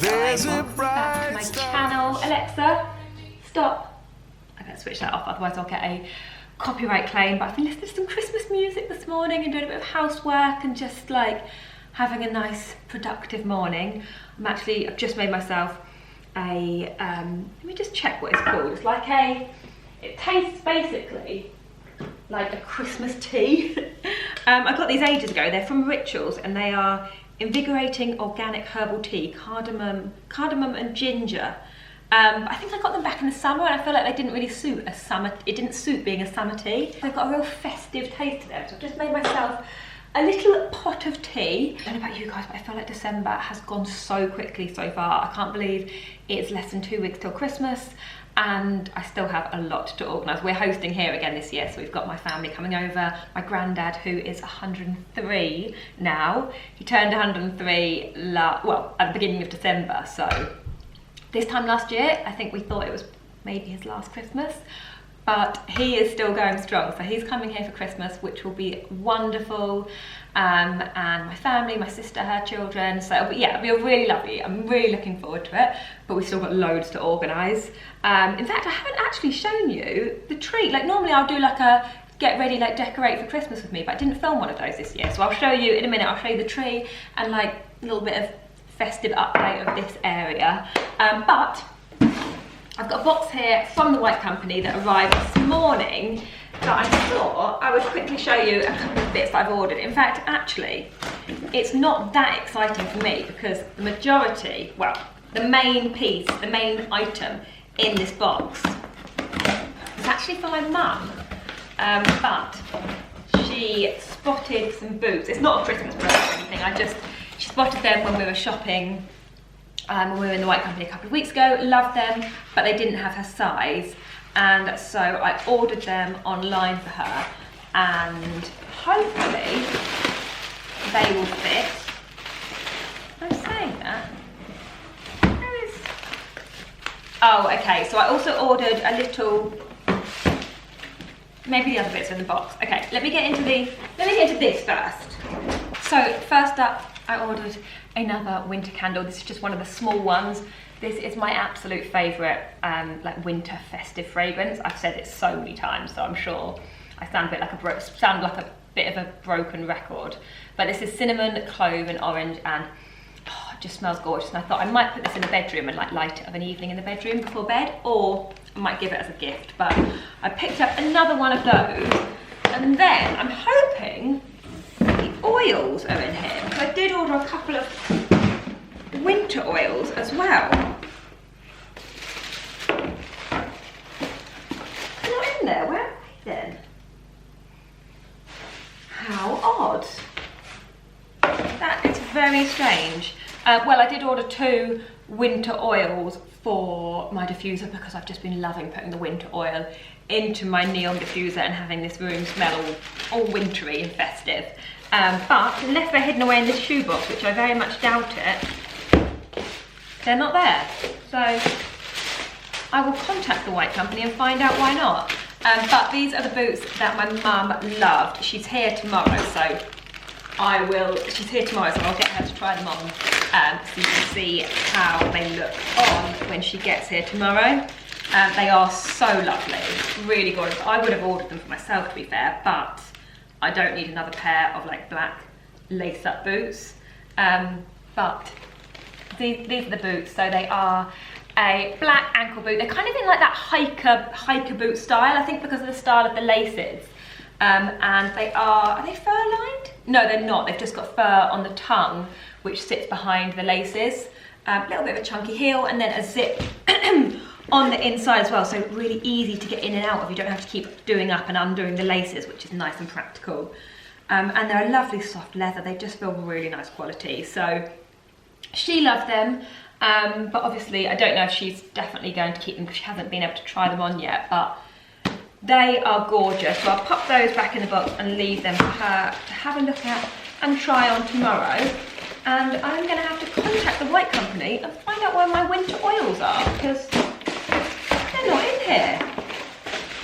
guys, welcome back to my channel. Alexa, stop. I better switch that off, otherwise I'll get a copyright claim. But I've been listening to some Christmas music this morning and doing a bit of housework and just like having a nice productive morning. I've just made myself a, let me just check what it's called. It's like it tastes basically like a Christmas tea. I got these ages ago. They're from Rituals and they are invigorating organic herbal tea, cardamom and ginger. I think I got them back in the summer and I feel like they didn't really suit a summer, it didn't suit being a summer tea. They've got a real festive taste to them. So I've just made myself a little pot of tea. I don't know about you guys, but I feel like December has gone so quickly so far. I can't believe it's less than 2 weeks till Christmas and I still have a lot to organise. We're hosting here again this year, so we've got my family coming over. My granddad, who is 103 now, he turned 103 at the beginning of December, so this time last year, I think we thought it was maybe his last Christmas, but he is still going strong. So he's coming here for Christmas, which will be wonderful. And my family, my sister, her children. So yeah, it'll be really lovely. I'm really looking forward to it, but we've still got loads to organise. In fact, I haven't actually shown you the tree. Like normally I'll do like a get ready, like decorate for Christmas with me, but I didn't film one of those this year. So I'll show you in a minute, I'll show you the tree and like a little bit of festive update of this area. But I've got a box here from the White Company that arrived this morning that I thought I would quickly show you a couple of bits that I've ordered. In fact, actually, it's not that exciting for me because the majority, well, the main piece, the main item in this box is actually for my mum, but she spotted some boots. It's not a Christmas present or anything, she spotted them when we were shopping, when we were in the White Company a couple of weeks ago, loved them, but they didn't have her size. And so I ordered them online for her and hopefully they will fit. I'm saying that. Oh, okay, so I also ordered a little, maybe the other bits are in the box. Okay, let me get into this first. So first up, I ordered another winter candle. This is just one of the small ones. This is my absolute favourite like winter festive fragrance. I've said it so many times, so I'm sure I sound like a bit of a broken record. But this is cinnamon, clove and orange, and it just smells gorgeous. And I thought I might put this in the bedroom and like light it of an evening in the bedroom before bed, or I might give it as a gift. But I picked up another one of those, and then I'm hoping the oils are in here, because I did order a couple of winter oils as well. They're not in there, where are they then? How odd. That is very strange. Well, I did order 2 winter oils for my diffuser because I've just been loving putting the winter oil into my neon diffuser and having this room smell all wintry and festive. But unless they're hidden away in this shoebox, which I very much doubt it, they're not there. So I will contact the White Company and find out why not. But these are the boots that my mum loved. She's here tomorrow, so I'll get her to try them on so you can see how they look on when she gets here tomorrow. They are so lovely, really gorgeous. I would have ordered them for myself, to be fair, but I don't need another pair of like black lace-up boots. But these are the boots. So they are a black ankle boot. They're kind of in like that hiker boot style, I think, because of the style of the laces. And are they fur-lined? No, they're not. They've just got fur on the tongue, which sits behind the laces. A little bit of a chunky heel, and then a zip on the inside as well, so really easy to get in and out of. You don't have to keep doing up and undoing the laces, which is nice and practical. And they're a lovely soft leather. They just feel really nice quality. So she loved them, but obviously I don't know if she's definitely going to keep them because she hasn't been able to try them on yet, but they are gorgeous. So I'll pop those back in the box and leave them for her to have a look at and try on tomorrow. And I'm going to have to contact the White Company and find out where my winter oils are, because they're not in here.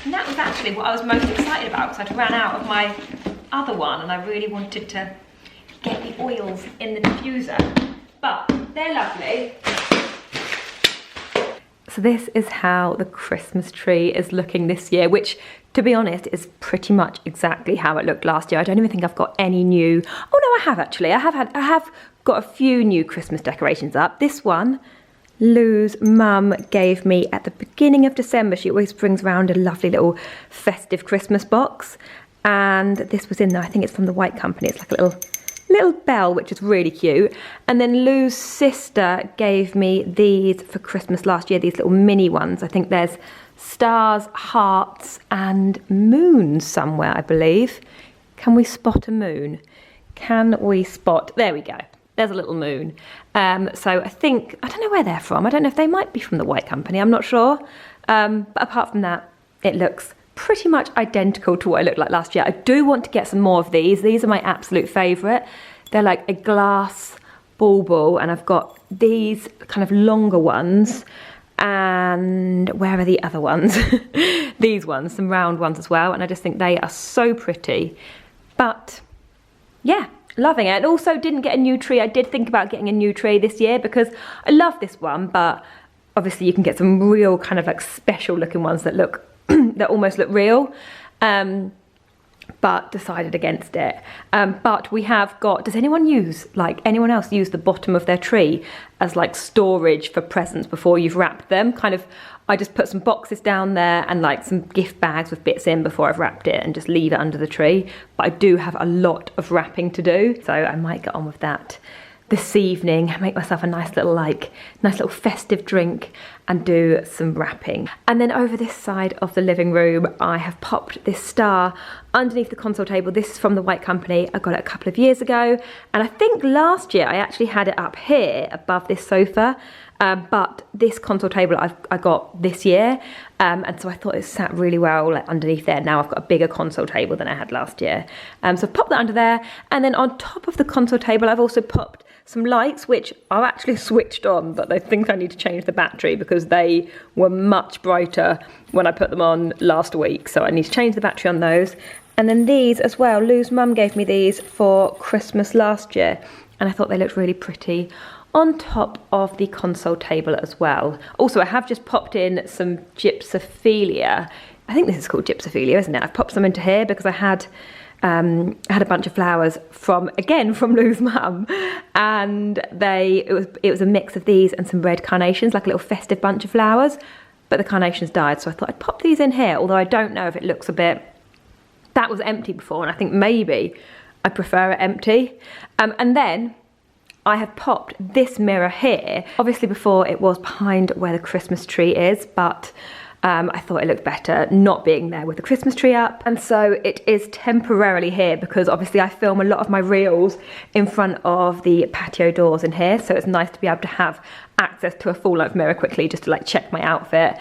And that was actually what I was most excited about, because I'd ran out of my other one and I really wanted to get the oils in the diffuser. But they're lovely. So this is how the Christmas tree is looking this year, which, to be honest, is pretty much exactly how it looked last year. I don't even think I've got any new... Oh no, I have actually. I have got a few new Christmas decorations up. This one, Lou's mum gave me at the beginning of December. She always brings around a lovely little festive Christmas box. And this was in there. I think it's from the White Company. It's like a little bell, which is really cute. And then Lou's sister gave me these for Christmas last year, these little mini ones. I think there's stars, hearts and moons somewhere, I believe. Can we spot a moon? Can we spot... There we go. There's a little moon. So I don't know where they're from. I don't know if they might be from the White Company. I'm not sure. But apart from that, it looks pretty much identical to what it looked like last year. I do want to get some more of these. These are my absolute favourite. They're like a glass bauble, and I've got these kind of longer ones. And where are the other ones? These ones, some round ones as well. And I just think they are so pretty. But yeah, loving it. And also didn't get a new tree. I did think about getting a new tree this year because I love this one, but obviously you can get some real kind of like special looking ones that look that almost look real. But decided against it. But we have got, does anyone else use the bottom of their tree as like storage for presents before you've wrapped them? Kind of, I just put some boxes down there and like some gift bags with bits in before I've wrapped it and just leave it under the tree. But I do have a lot of wrapping to do, so I might get on with that this evening, make myself a nice little festive drink and do some wrapping. And then over this side of the living room, I have popped this star underneath the console table. This is from the White Company. I got it a couple of years ago. And I think last year I actually had it up here above this sofa. But this console table I got this year. And so I thought it sat really well like underneath there. Now I've got a bigger console table than I had last year. So I've popped that under there. And then on top of the console table, I've also popped some lights, which are actually switched on, but I think I need to change the battery because they were much brighter when I put them on last week. So I need to change the battery on those. And then these as well. Lou's mum gave me these for Christmas last year. And I thought they looked really pretty on top of the console table as well. Also, I have just popped in some gypsophilia. I think this is called gypsophilia, isn't it? I've popped some into here because I had a bunch of flowers from Lou's mum, and it was a mix of these and some red carnations, like a little festive bunch of flowers, but the carnations died, so I thought I'd pop these in here, although I don't know if it looks a bit... That was empty before, and I think maybe I prefer it empty. And then I have popped this mirror here. Obviously before it was behind where the Christmas tree is, but I thought it looked better not being there with the Christmas tree up. And so it is temporarily here because obviously I film a lot of my reels in front of the patio doors in here. So it's nice to be able to have access to a full length mirror quickly just to like check my outfit,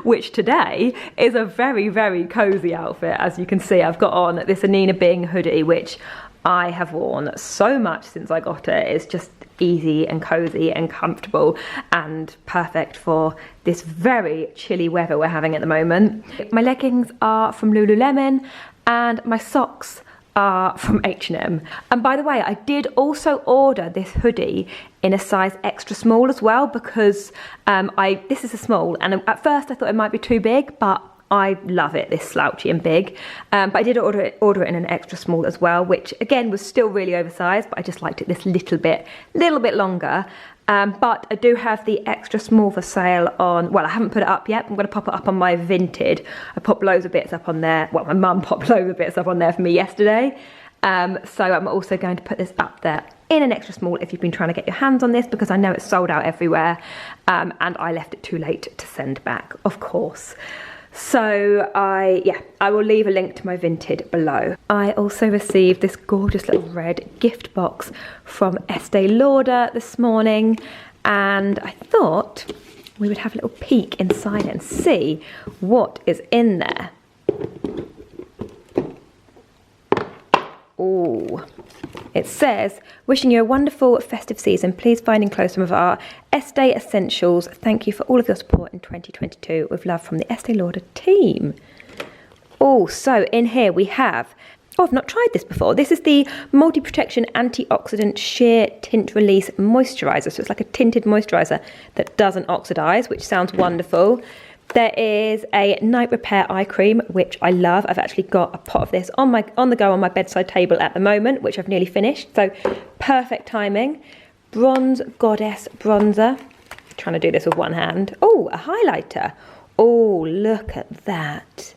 which today is a very, very cozy outfit. As you can see, I've got on this Anina Bing hoodie, which I have worn so much since I got it. It's just easy and cozy and comfortable and perfect for this very chilly weather we're having at the moment. My leggings are from Lululemon and my socks are from H&M. And by the way, I did also order this hoodie in a size extra small as well because this is a small, and at first I thought it might be too big, but I love it, this slouchy and big. But I did order it in an extra small as well, which again was still really oversized, but I just liked it this little bit longer. But I do have the extra small for sale on, well, I haven't put it up yet. I'm going to pop it up on my Vinted. I popped loads of bits up on there. Well, my mum popped loads of bits up on there for me yesterday. So I'm also going to put this up there in an extra small if you've been trying to get your hands on this, because I know it's sold out everywhere. And I left it too late to send back, of course. So I will leave a link to my Vinted below. I also received this gorgeous little red gift box from Estee Lauder this morning, and I thought we would have a little peek inside it and see what is in there. Oh, it says, wishing you a wonderful festive season. Please find enclosed some of our Estee essentials. Thank you for all of your support in 2022. With love from the Estee Lauder team. Oh, so in here we have Oh, I've not tried this before. This is the Multi Protection Antioxidant Sheer Tint Release Moisturiser. So it's like a tinted moisturiser that doesn't oxidise, which sounds wonderful. There is a night repair eye cream, which I love. I've actually got a pot of this on the go on my bedside table at the moment, which I've nearly finished. So perfect timing. Bronze Goddess bronzer. Trying to do this with one hand. Oh, a highlighter. Oh, look at that.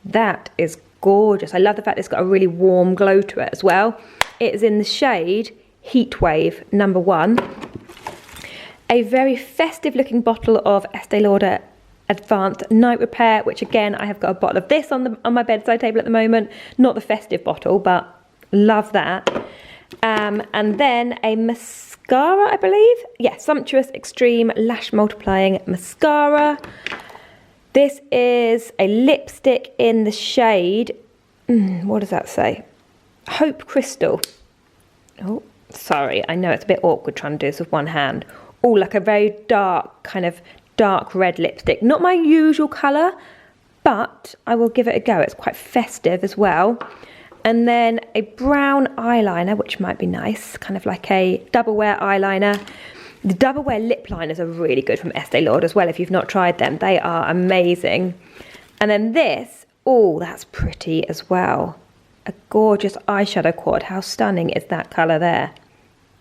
That is gorgeous. I love the fact it's got a really warm glow to it as well. It is in the shade Heatwave number 1. A very festive looking bottle of Estee Lauder Advanced Night Repair, which again, I have got a bottle of this on my bedside table at the moment. Not the festive bottle, but love that. And then a mascara, I believe. Yeah, Sumptuous Extreme Lash Multiplying Mascara. This is a lipstick in the shade, what does that say? Hope Crystal. Oh, sorry, I know it's a bit awkward trying to do this with one hand. Oh, like a very dark, kind of dark red lipstick. Not my usual colour, but I will give it a go. It's quite festive as well. And then a brown eyeliner, which might be nice, kind of like a double wear eyeliner. The double wear lip liners are really good from Estee Lauder as well. If you've not tried them, they are amazing. And then this, oh, that's pretty as well. A gorgeous eyeshadow quad. How stunning is that colour there?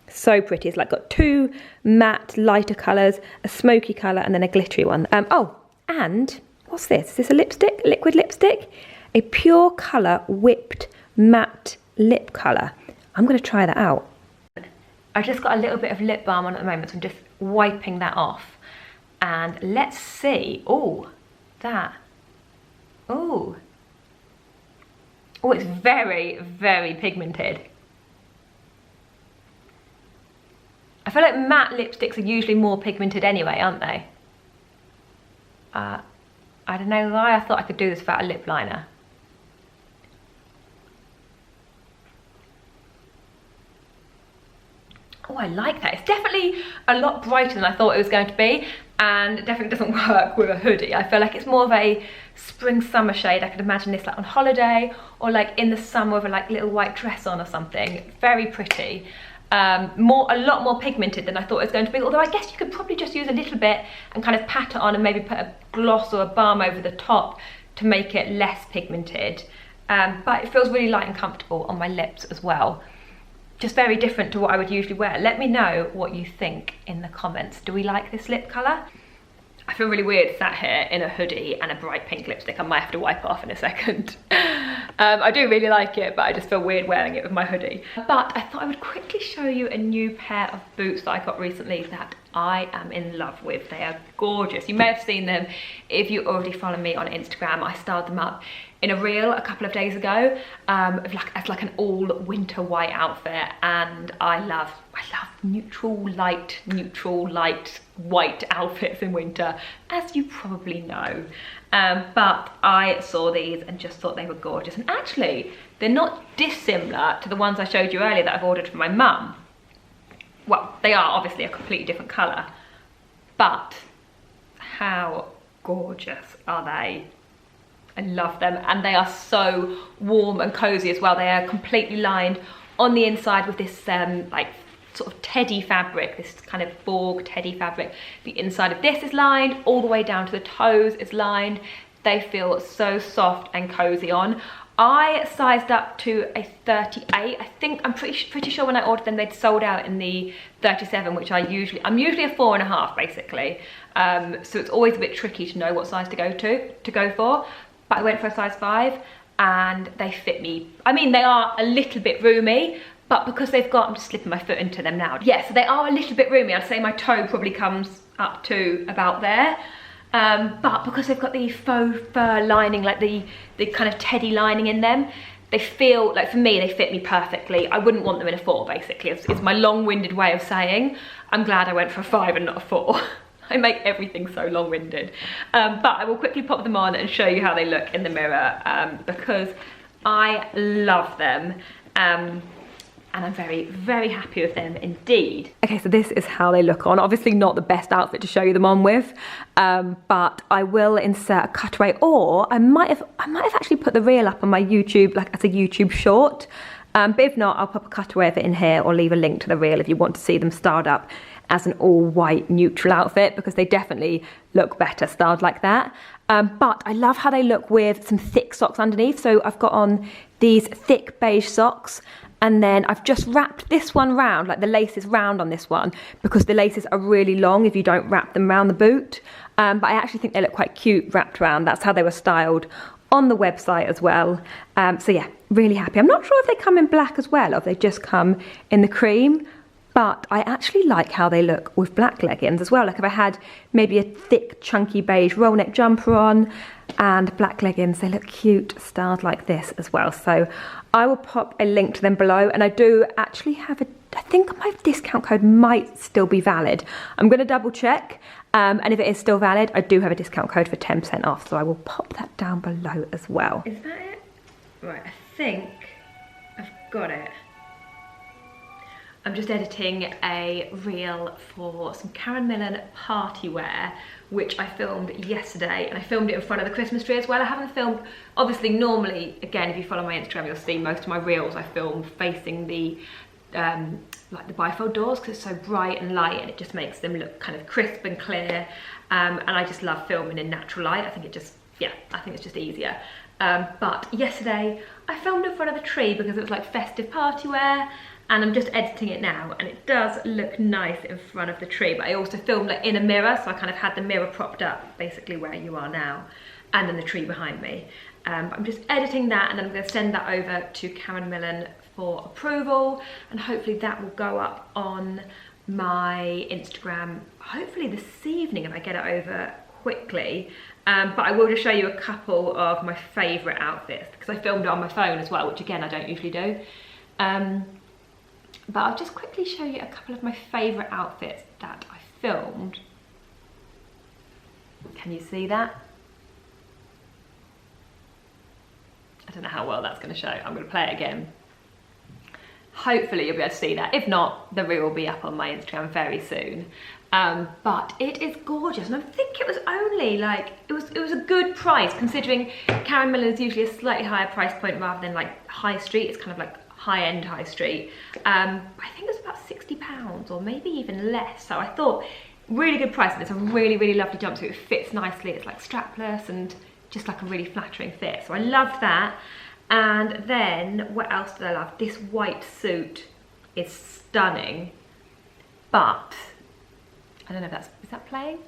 So pretty. It's like got 2 matte lighter colours, a smoky colour, and then a glittery one. Oh, and what's this? Is this a lipstick? Liquid lipstick? A Pure Colour Whipped Matte Lip Colour. I'm going to try that out. I've just got a little bit of lip balm on at the moment, so I'm just wiping that off. And let's see. Oh, that. Oh. Oh, it's very, very pigmented. I feel like matte lipsticks are usually more pigmented anyway, aren't they? I don't know why I thought I could do this without a lip liner. Oh, I like that. It's definitely a lot brighter than I thought it was going to be, and it definitely doesn't work with a hoodie. I feel like it's more of a spring summer shade. I could imagine this like on holiday or like in the summer with a like little white dress on or something. Very pretty. A lot more pigmented than I thought it was going to be, although I guess you could probably just use a little bit and kind of pat it on and maybe put a gloss or a balm over the top to make it less pigmented. But it feels really light and comfortable on my lips as well. Just very different to what I would usually wear. Let me know what you think in the comments. Do we like this lip colour? I feel really weird sat here in a hoodie and a bright pink lipstick. I might have to wipe it off in a second. I do really like it, but I just feel weird wearing it with my hoodie. But I thought I would quickly show you a new pair of boots that I got recently that I am in love with. They are gorgeous. You may have seen them if you already follow me on Instagram. I styled them up in a reel a couple of days ago as like an all winter white outfit, and I love neutral light white outfits in winter, as you probably know. But I saw these and just thought they were gorgeous, and actually they're not dissimilar to the ones I showed you earlier that I've ordered for my mum. Well, they are obviously a completely different colour, but how gorgeous are they? I love them, and they are so warm and cozy as well. They are completely lined on the inside with this like sort of teddy fabric, this kind of Borg teddy fabric. The inside of this is lined, all the way down to the toes is lined. They feel so soft and cozy on. I sized up to a 38. I think, I'm pretty sure when I ordered them they'd sold out in the 37, which I'm usually a 4.5 basically. So it's always a bit tricky to know what size to go for. But I went for a size 5 and they fit me. I mean, they are a little bit roomy, but because they've got, I'm just slipping my foot into them now. Yeah, so they are a little bit roomy. I'd say my toe probably comes up to about there. But because they've got the faux fur lining, like the kind of teddy lining in them, they feel, like for me, they fit me perfectly. I wouldn't want them in a 4, basically. It's my long-winded way of saying, I'm glad I went for a 5 and not a 4. I make everything so long-winded. But I will quickly pop them on and show you how they look in the mirror, because I love them. and I'm very, very happy with them indeed. Okay, so this is how they look on. Obviously not the best outfit to show you them on with, but I will insert a cutaway, or I might have actually put the reel up on my YouTube, like as a YouTube short. But if not, I'll pop a cutaway of it in here or leave a link to the reel if you want to see them styled up as an all white neutral outfit, because they definitely look better styled like that. But I love how they look with some thick socks underneath. So I've got on these thick beige socks, and then I've just wrapped this one round, like the lace is round on this one, because the laces are really long if you don't wrap them around the boot. But I actually think they look quite cute wrapped around. That's how they were styled on the website as well. So yeah, really happy. I'm not sure if they come in black as well, or if they just come in the cream, but I actually like how they look with black leggings as well. Like if I had maybe a thick, chunky beige roll neck jumper on and black leggings, they look cute styled like this as well. So I will pop a link to them below, and I do actually have I think my discount code might still be valid. I'm going to double check, and if it is still valid, I do have a discount code for 10% off, so I will pop that down below as well. Is that it? Right, I think I've got it. I'm just editing a reel for some Karen Millen party wear, which I filmed yesterday, and I filmed it in front of the Christmas tree as well. I haven't filmed, obviously normally, again, if you follow my Instagram, you'll see most of my reels I film facing the like the bifold doors, because it's so bright and light and it just makes them look kind of crisp and clear. And I just love filming in natural light. I think it just, yeah, I think it's just easier. But yesterday I filmed in front of the tree because it was like festive party wear, and I'm just editing it now, and it does look nice in front of the tree. But I also filmed like in a mirror, so I kind of had the mirror propped up basically where you are now, and then the tree behind me. But I'm just editing that, and then I'm going to send that over to Karen Millen for approval, and hopefully that will go up on my Instagram hopefully this evening if I get it over quickly. But I will just show you a couple of my favourite outfits, because I filmed it on my phone as well, which again I don't usually do. But I'll just quickly show you a couple of my favourite outfits that I filmed. Can you see that? I don't know how well that's going to show. I'm going to play it again. Hopefully you'll be able to see that. If not, the reel will be up on my Instagram very soon. But it is gorgeous, and I think it was only like, it was a good price considering Karen Millen is usually a slightly higher price point rather than like high street. It's kind of like high-end high street. I think it was about £60 or maybe even less. So I thought really good price, and it's a really, really lovely jumpsuit. It fits nicely. It's like strapless and just like a really flattering fit. So I loved that. And then what else did I love? This white suit is stunning, but I don't know if that's, is that playing?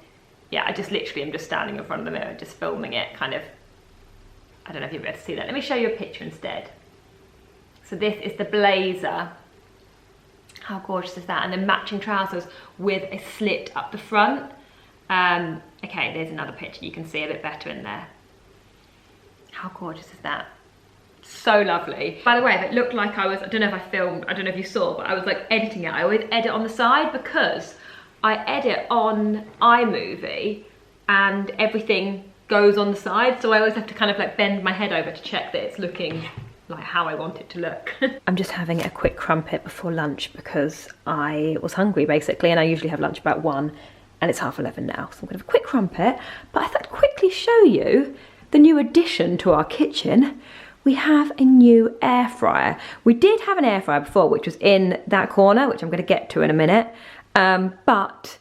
Yeah, I just literally am just standing in front of the mirror, just filming it kind of. I don't know if you'll be able to see that. Let me show you a picture instead. So this is the blazer. How gorgeous is that? And then matching trousers with a slit up the front. Okay, there's another picture. You can see a bit better in there. How gorgeous is that? So lovely. By the way, if it looked like I was, I don't know if I filmed, I don't know if you saw, but I was like editing it. I always edit on the side because I edit on iMovie and everything goes on the side. So I always have to kind of like bend my head over to check that it's looking like how I want it to look. I'm just having a quick crumpet before lunch because I was hungry basically, and I usually have lunch about 1 and it's 11:30 now. So I'm gonna have a quick crumpet, but I thought I'd quickly show you the new addition to our kitchen. We have a new air fryer. We did have an air fryer before, which was in that corner, which I'm going to get to in a minute. But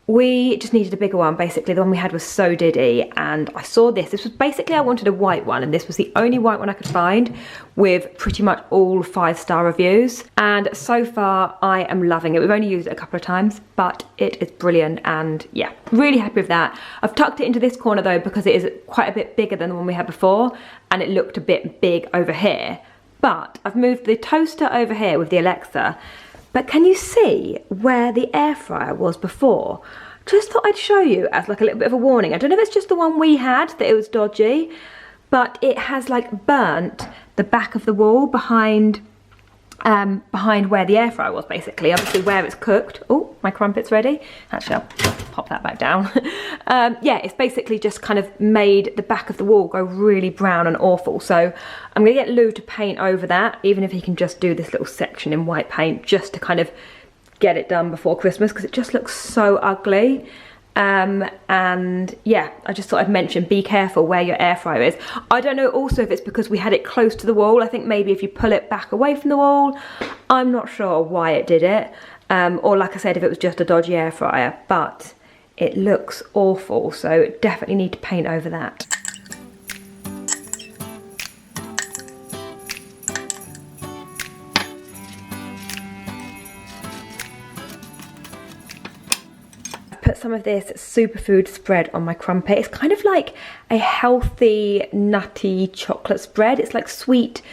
we just needed a bigger one. Basically, the one we had was so diddy, and I saw this. This was basically, I wanted a white one, and this was the only white one I could find with pretty much all 5-star reviews. And so far, I am loving it. We've only used it a couple of times, but it is brilliant, and yeah, really happy with that. I've tucked it into this corner though, because it is quite a bit bigger than the one we had before, and it looked a bit big over here. But I've moved the toaster over here with the Alexa. But can you see where the air fryer was before? Just thought I'd show you as like a little bit of a warning. I don't know if it's just the one we had that it was dodgy, but it has like burnt the back of the wall behind behind where the air fryer was, basically. Obviously where it's cooked. Oh, my crumpet's ready. Actually, I'll pop that back down. Yeah, it's basically just kind of made the back of the wall go really brown and awful. So I'm gonna get Lou to paint over that, even if he can just do this little section in white paint, just to kind of get it done before Christmas, because it just looks so ugly. And yeah, I just thought I'd mention, be careful where your air fryer is. I don't know also if it's because we had it close to the wall. I think maybe if you pull it back away from the wall, I'm not sure why it did it. Or like I said, if it was just a dodgy air fryer, but it looks awful. So definitely need to paint over that. Put some of this superfood spread on my crumpet. It's kind of like a healthy, nutty chocolate spread. It's like sweet,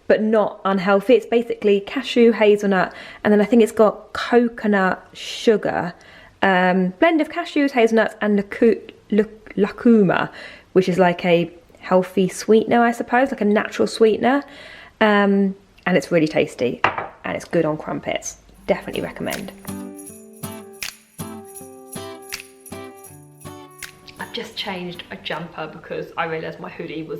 but not unhealthy. It's basically cashew, hazelnut, and then I think it's got coconut sugar. Blend of cashews, hazelnuts, and lucuma, which is like a healthy sweetener, I suppose, like a natural sweetener. And it's really tasty, and it's good on crumpets. Definitely recommend. Just changed a jumper because I realised my hoodie was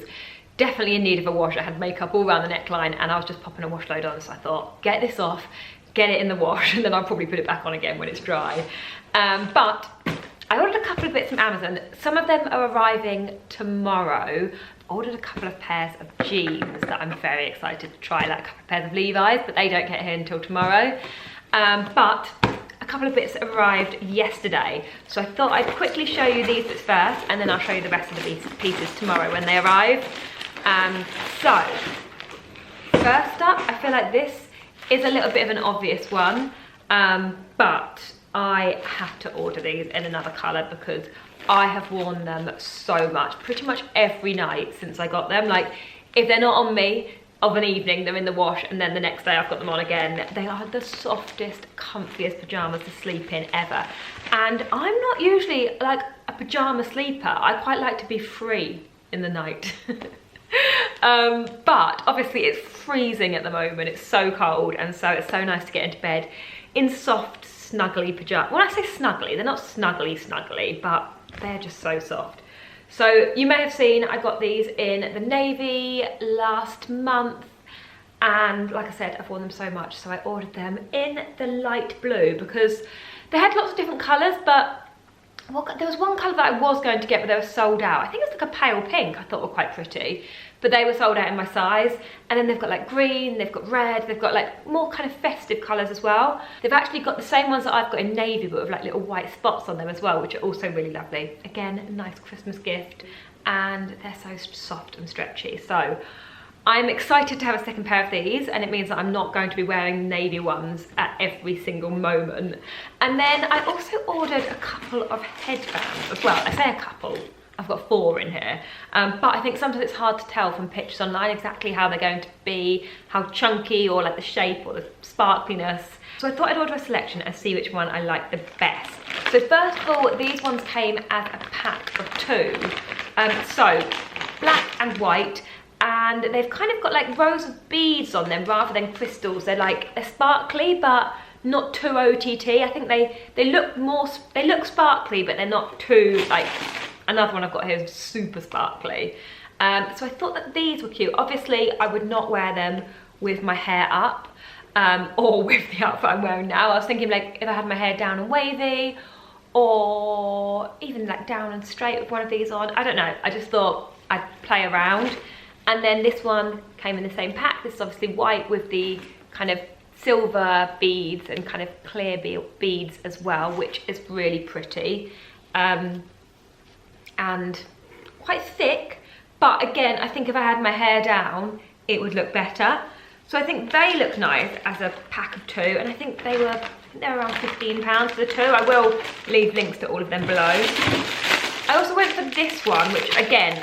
definitely in need of a wash. I had makeup all around the neckline and I was just popping a wash load on, so I thought, get this off, get it in the wash, and then I'll probably put it back on again when it's dry. But I ordered a couple of bits from Amazon. Some of them are arriving tomorrow. I ordered a couple of pairs of jeans that I'm very excited to try, like a couple of pairs of Levi's, but they don't get here until tomorrow. But a couple of bits arrived yesterday, so I thought I'd quickly show you these bits first, and then I'll show you the rest of the pieces tomorrow when they arrive. So first up, I feel like this is a little bit of an obvious one, but I have to order these in another colour because I have worn them so much, pretty much every night since I got them. Like, if they're not on me of an evening, they're in the wash, and then the next day I've got them on again. They are the softest, comfiest pyjamas to sleep in ever. And I'm not usually like a pyjama sleeper. I quite like to be free in the night. But obviously it's freezing at the moment. It's so cold, and so it's so nice to get into bed in soft, snuggly pyjamas. When I say snuggly, they're not snuggly, but they're just so soft. So you may have seen I got these in the navy last month, and like I said, I've worn them so much, so I ordered them in the light blue because they had lots of different colours, but there was one colour that I was going to get, but they were sold out. I think it's like a pale pink I thought were quite pretty, but they were sold out in my size. And then they've got like green, they've got red, they've got like more kind of festive colours as well. They've actually got the same ones that I've got in navy, but with like little white spots on them as well, which are also really lovely. Again, a nice Christmas gift, and they're so soft and stretchy. So I'm excited to have a second pair of these, and it means that I'm not going to be wearing navy ones at every single moment. And then I also ordered a couple of headbands as well. I say a couple, I've got 4 in here, but I think sometimes it's hard to tell from pictures online exactly how they're going to be, how chunky, or like the shape or the sparkliness. So I thought I'd order a selection and see which one I like the best. So first of all, these ones came as a pack of 2. So black and white, and they've kind of got like rows of beads on them rather than crystals. They're sparkly, but not too OTT. I think they look sparkly, but they're not too like. Another one I've got here is super sparkly. So I thought that these were cute. Obviously, I would not wear them with my hair up, or with the outfit I'm wearing now. I was thinking like if I had my hair down and wavy, or even like down and straight with one of these on. I don't know, I just thought I'd play around. And then this one came in the same pack. This is obviously white with the kind of silver beads and kind of clear beads as well, which is really pretty. And quite thick, but again, I think if I had my hair down, it would look better. So I think they look nice as a pack of 2, and I think they're around £15 for the 2. I will leave links to all of them below. I also went for this one, which again,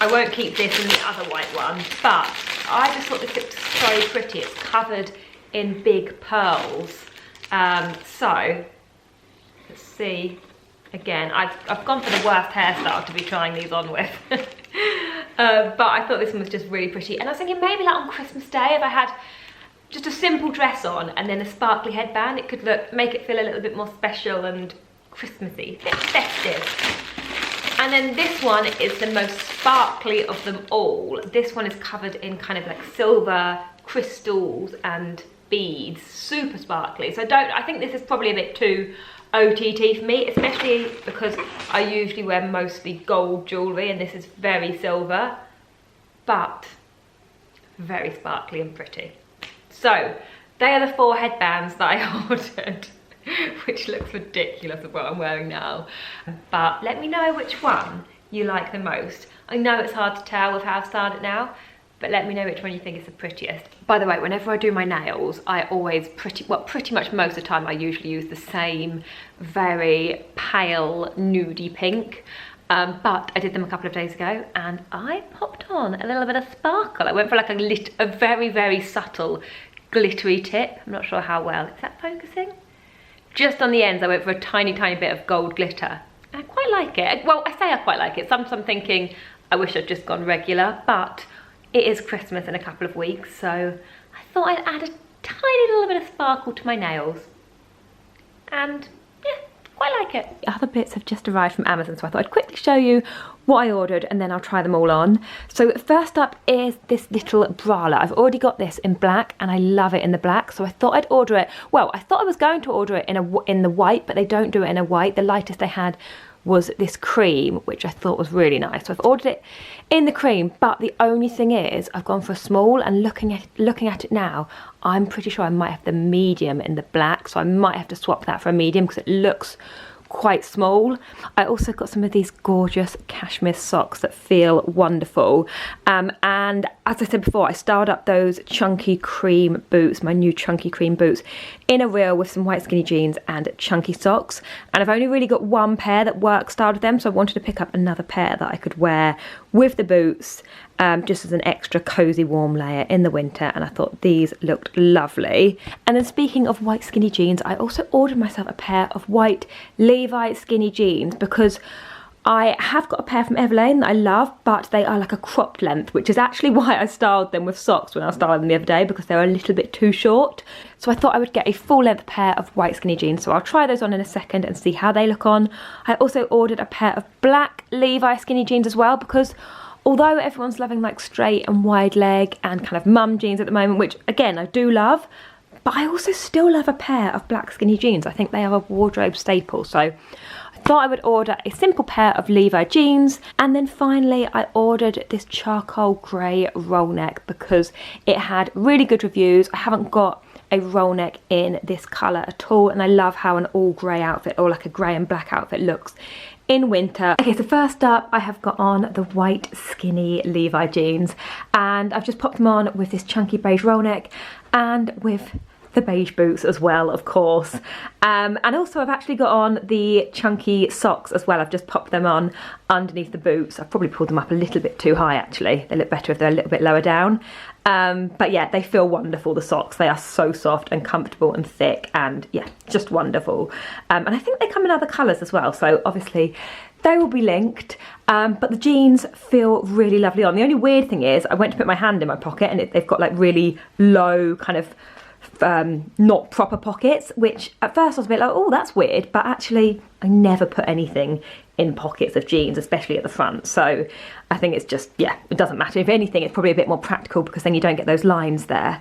I won't keep this and the other white one, but I just thought this looked so pretty. It's covered in big pearls. So let's see. Again, I've gone for the worst hairstyle to be trying these on with. But I thought this one was just really pretty. And I was thinking maybe like on Christmas Day, if I had just a simple dress on and then a sparkly headband, it could make it feel a little bit more special and Christmassy, a bit festive. And then this one is the most sparkly of them all. This one is covered in kind of like silver crystals and beads, super sparkly. So I think this is probably a bit too OTT for me, especially because I usually wear mostly gold jewellery and this is very silver, but very sparkly and pretty. So they are the 4 headbands that I ordered, which looks ridiculous of what I'm wearing now. But let me know which one you like the most. I know it's hard to tell with how I've styled it now, but let me know which one you think is the prettiest. By the way, whenever I do my nails, I always pretty much most of the time I usually use the same very pale nudie pink. But I did them a couple of days ago and I popped on a little bit of sparkle. I went for like a very, very subtle glittery tip. I'm not sure how well. Is that focusing? Just on the ends, I went for a tiny, tiny bit of gold glitter. And I quite like it. Well, I say I quite like it. Sometimes I'm thinking I wish I'd just gone regular, but it is Christmas in a couple of weeks, so I thought I'd add a tiny little bit of sparkle to my nails. And yeah, quite like it. The other bits have just arrived from Amazon, so I thought I'd quickly show you what I ordered and then I'll try them all on. So first up is this little bralette. I've already got this in black and I love it in the black, so I thought I'd order it. Well, I thought I was going to order it in the white, but they don't do it in a white. The lightest they had was this cream, which I thought was really nice. So I've ordered it in the cream, but the only thing is I've gone for a small, and looking at it now, I'm pretty sure I might have the medium in the black, so I might have to swap that for a medium because it looks quite small. I also got some of these gorgeous cashmere socks that feel wonderful, and as I said before, I styled up those chunky cream boots, my new chunky cream boots, in a reel with some white skinny jeans and chunky socks, and I've only really got one pair that works styled with them, so I wanted to pick up another pair that I could wear with the boots, just as an extra cozy warm layer in the winter, and I thought these looked lovely. And then speaking of white skinny jeans, I also ordered myself a pair of white Levi skinny jeans because I have got a pair from Everlane that I love, but they are like a cropped length, which is actually why I styled them with socks when I styled them the other day, because they were a little bit too short. So I thought I would get a full length pair of white skinny jeans, so I'll try those on in a second and see how they look on. I also ordered a pair of black Levi skinny jeans as well, because although everyone's loving like straight and wide leg and kind of mum jeans at the moment, which again I do love, but I also still love a pair of black skinny jeans. I think they are a wardrobe staple, so I thought I would order a simple pair of Levi jeans. And then finally I ordered this charcoal grey roll neck because it had really good reviews. I haven't got a roll neck in this colour at all, and I love how an all grey outfit, or like a grey and black outfit, looks in winter. Okay, so first up I have got on the white skinny Levi jeans, and I've just popped them on with this chunky beige roll neck and with the beige boots as well, of course. And also I've actually got on the chunky socks as well. I've just popped them on underneath the boots. I've probably pulled them up a little bit too high actually. They look better if they're a little bit lower down. But yeah, they feel wonderful, the socks. They are so soft and comfortable and thick, and yeah, just wonderful. And I think they come in other colours as well, so obviously they will be linked. But the jeans feel really lovely on. The only weird thing is I went to put my hand in my pocket and they've got like really low kind of not proper pockets, which at first I was a bit like, oh, that's weird, but actually I never put anything in pockets of jeans, especially at the front, so I think it's just, yeah, it doesn't matter. If anything, it's probably a bit more practical because then you don't get those lines there.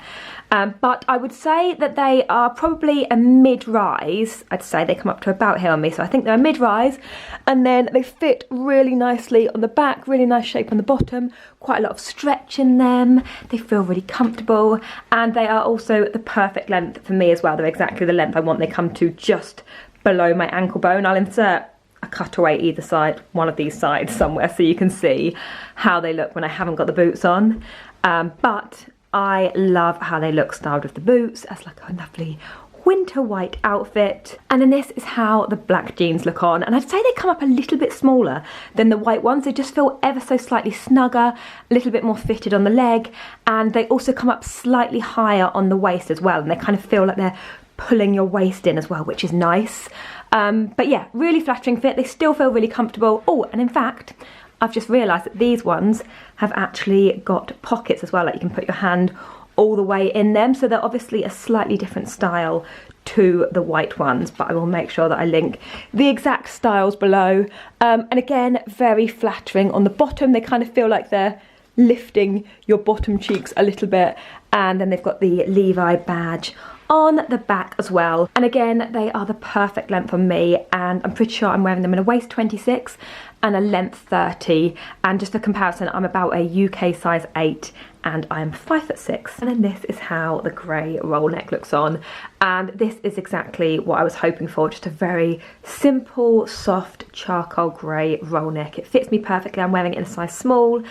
But I would say that they are probably a mid-rise. I'd say they come up to about here on me, so I think they're a mid-rise, and then they fit really nicely on the back, really nice shape on the bottom, quite a lot of stretch in them, they feel really comfortable, and they are also the perfect length for me as well. They're exactly the length I want. They come to just below my ankle bone. I'll insert a cutaway either side, one of these sides somewhere, so you can see how they look when I haven't got the boots on. But I love how they look styled with the boots as like a lovely winter white outfit. And then this is how the black jeans look on, and I'd say they come up a little bit smaller than the white ones. They just feel ever so slightly snugger, a little bit more fitted on the leg, and they also come up slightly higher on the waist as well, and they kind of feel like they're pulling your waist in as well, which is nice. But yeah, really flattering fit. They still feel really comfortable. Oh, and in fact, I've just realised that these ones have actually got pockets as well, like you can put your hand all the way in them, so they're obviously a slightly different style to the white ones, but I will make sure that I link the exact styles below. And again, very flattering on the bottom. They kind of feel like they're lifting your bottom cheeks a little bit, and then they've got the Levi badge on the back as well. And again, they are the perfect length on me, and I'm pretty sure I'm wearing them in a waist 26 and a length 30. And just for comparison, I'm about a UK size 8 and I'm 5'6". And then this is how the grey roll neck looks on, and this is exactly what I was hoping for, just a very simple, soft charcoal grey roll neck. It fits me perfectly. I'm wearing it in a size small,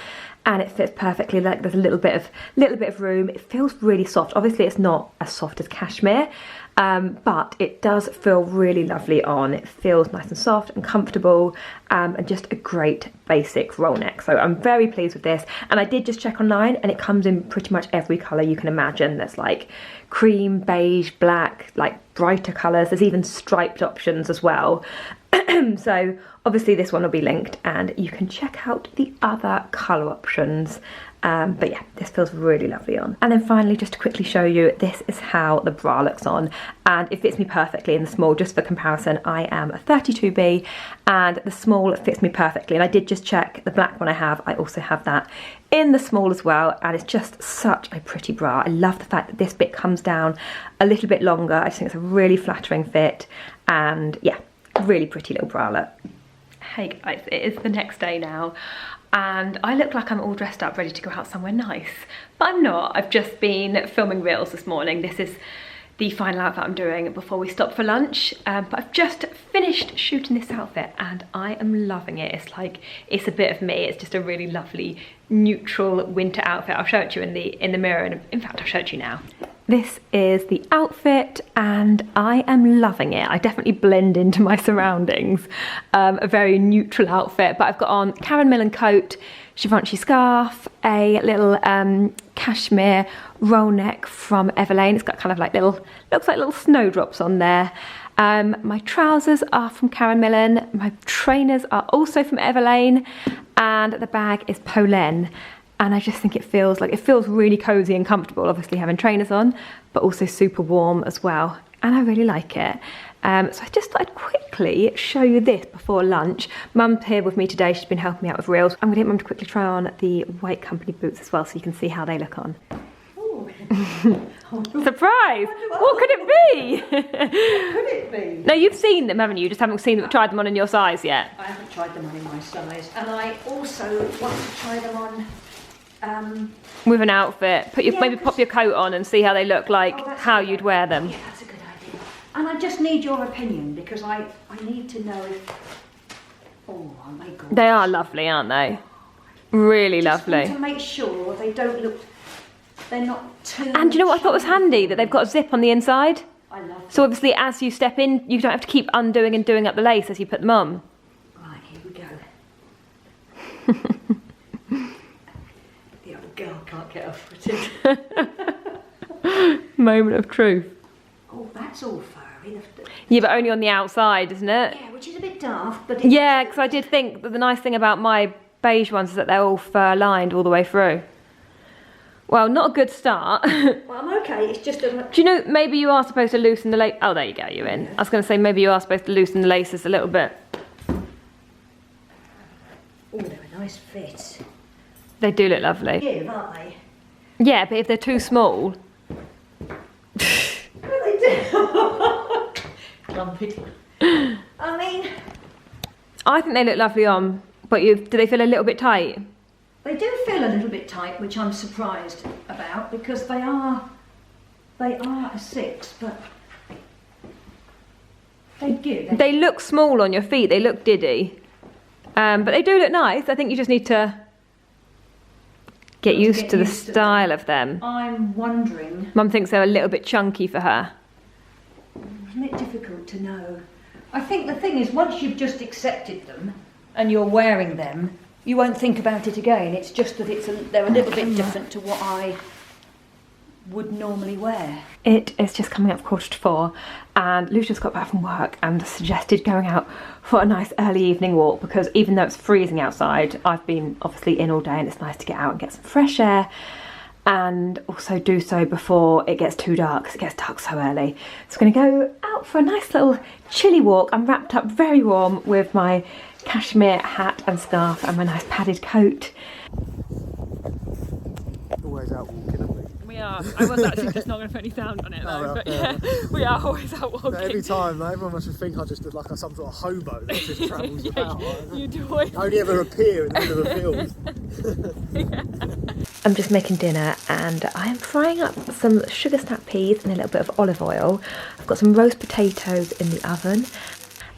and it fits perfectly. Like, there's a little bit of room. It feels really soft. Obviously it's not as soft as cashmere, but it does feel really lovely on. It feels nice and soft and comfortable, and just a great basic roll neck. So I'm very pleased with this. And I did just check online, and it comes in pretty much every colour you can imagine. There's like cream, beige, black, like brighter colours. There's even striped options as well. So obviously this one will be linked, and you can check out the other colour options. But yeah, this feels really lovely on. And then finally, just to quickly show you, this is how the bra looks on, and it fits me perfectly in the small. Just for comparison, I am a 32B, and the small fits me perfectly. And I did just check the black one I also have that in the small as well, and it's just such a pretty bra. I love the fact that this bit comes down a little bit longer. I just think it's a really flattering fit, and yeah, really pretty little bralette. Hey guys, it is the next day now, and I look like I'm all dressed up ready to go out somewhere nice, but I'm not. I've just been filming reels this morning. This is the final outfit I'm doing before we stop for lunch, but I've just finished shooting this outfit and I am loving it. It's like, it's a bit of me. It's just a really lovely neutral winter outfit. I'll show it to you in the mirror, and in fact I'll show it to you now. This is the outfit and I am loving it. I definitely blend into my surroundings. A very neutral outfit, but I've got on Karen Millen coat, Givenchy scarf, a little cashmere roll neck from Everlane. It's got kind of like looks like little snowdrops on there. My trousers are from Karen Millen. My trainers are also from Everlane, and the bag is Polène. And I just think it feels really cozy and comfortable, obviously having trainers on, but also super warm as well. And I really like it. So I just thought I'd quickly show you this before lunch. Mum's here with me today. She's been helping me out with reels. I'm gonna get Mum to quickly try on the white company boots as well, so you can see how they look on. Surprise! What could it be? What could it be? No, you've seen them, haven't you? You just haven't tried them on in your size yet. I haven't tried them on in my size, and I also want to try them on with an outfit. Maybe pop your coat on and see how they look like, how you'd wear them. Yeah, that's a good idea. And I just need your opinion, because I need to know if... Oh, aren't they gorgeous? They are lovely, aren't they? Really just lovely. Want to make sure they don't look... They're not too... And do you know what I thought was handy? That they've got a zip on the inside. I love them. So obviously as you step in, you don't have to keep undoing and doing up the lace as you put them on. Right, here we go. The other girl can't get her foot in. Moment of truth. Oh, that's all furry. Yeah, but only on the outside, isn't it? Yeah, which is a bit daft, but... Yeah, because I did think that the nice thing about my beige ones is that they're all fur lined all the way through. Well, not a good start. Well, I'm okay, it's just a... Do you know, maybe you are supposed to loosen the lace... Oh, there you go, you're in. I was going to say, maybe you are supposed to loosen the laces a little bit. Oh, they're a nice fit. They do look lovely. Give, aren't they? Yeah, but if they're too small... What do they do? Clumpy. I mean... I think they look lovely on, but do they feel a little bit tight? They do feel a little bit tight, which I'm surprised about, because they are a 6, but they give. They look small on your feet, they look diddy. But they do look nice. I think you just need to get used to the style of them. I'm wondering... Mum thinks they're a little bit chunky for her. Isn't it difficult to know? I think the thing is, once you've just accepted them and you're wearing them, you won't think about it again. It's just that they're a little bit different to what I would normally wear. It is just coming up 4:45, and Lucia's got back from work and suggested going out for a nice early evening walk, because even though it's freezing outside, I've been obviously in all day and it's nice to get out and get some fresh air. and also do so before it gets too dark, because it gets dark so early. So I'm going to go out for a nice little chilly walk. I'm wrapped up very warm with my cashmere hat and scarf and my nice padded coat. Always out walking, aren't we? We are. I was actually just not going to put any sound on it though, but yeah, we are always out walking. But every time, like, everyone must think I just look like some sort of hobo that just travels about. You do always. I only ever appear in the middle of a field. I'm just making dinner and I am frying up some sugar snap peas and a little bit of olive oil. I've got some roast potatoes in the oven.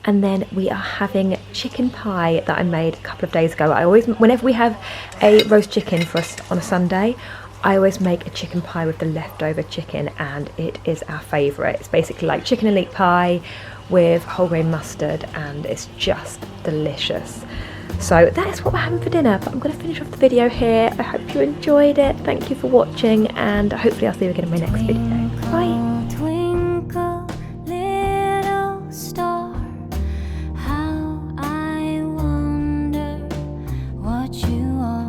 And then we are having chicken pie that I made a couple of days ago. Whenever we have a roast chicken for us on a Sunday, I always make a chicken pie with the leftover chicken, and it is our favourite. It's basically like chicken elite pie with whole grain mustard, and it's just delicious. So that is what we're having for dinner, but I'm going to finish off the video here. I hope you enjoyed it. Thank you for watching, and hopefully I'll see you again in my next video. Bye!